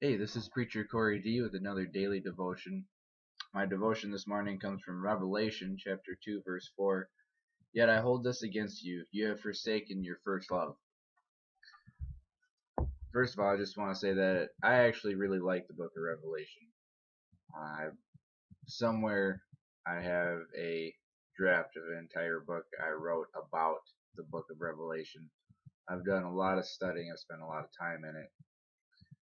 Hey, this is Preacher Corey D with another daily devotion. My devotion this morning comes from Revelation chapter 2 verse 4. Yet I hold this against you. You have forsaken your first love. First of all, I just want to say that I actually really like the book of Revelation. Uh, somewhere I have a draft of an entire book I wrote about the book of Revelation. I've done a lot of studying. I've spent a lot of time in it,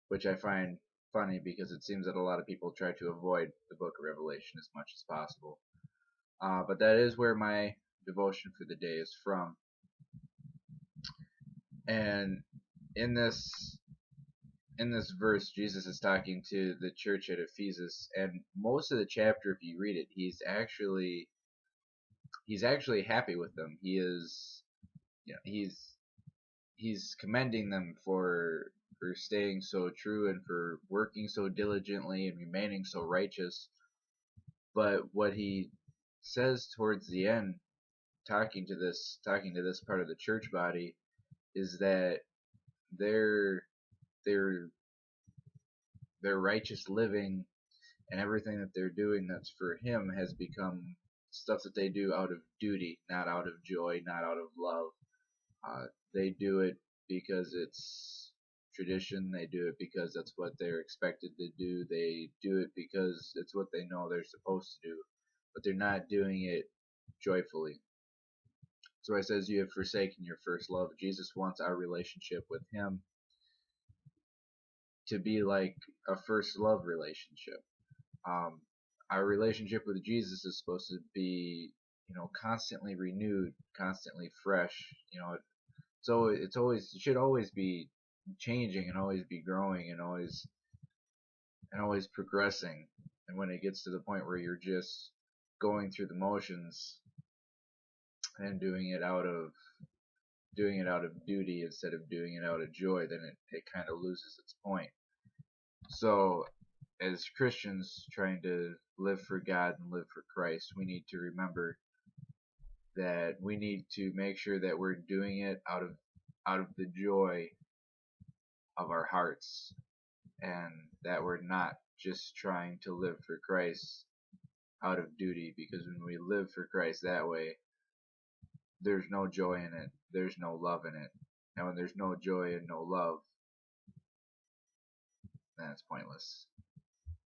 which I find funny because it seems that a lot of people try to avoid the book of Revelation as much as possible. But that is where my devotion for the day is from. And in this verse, Jesus is talking to the church at Ephesus, and most of the chapter, if you read it, he's actually happy with them. He is, he's commending them for staying so true and for working so diligently and remaining so righteous. But what he says towards the end, talking to this part of the church body, is that their their their righteous living and everything that they're doing that's for him has become stuff that they do out of duty, not out of joy, not out of love. They do it because it's tradition. They do it because that's what they're expected to do. They do it because it's what they know they're supposed to do, but they're not doing it joyfully. So it says you have forsaken your first love. Jesus wants our relationship with him to be like a first love relationship. Um, our relationship with Jesus is supposed to be, constantly renewed, constantly fresh. So it should always be changing and always be growing and always progressing. And when it gets to the point where you're just going through the motions and doing it out of duty instead of doing it out of joy, then it kind of loses its point. So, as Christians trying to live for God and live for Christ, we need to remember that we need to make sure that we're doing it out of the joy of our hearts, and that we're not just trying to live for Christ out of duty, because when we live for Christ that way, there's no joy in it, there's no love in it. And when there's no joy and no love, then it's pointless.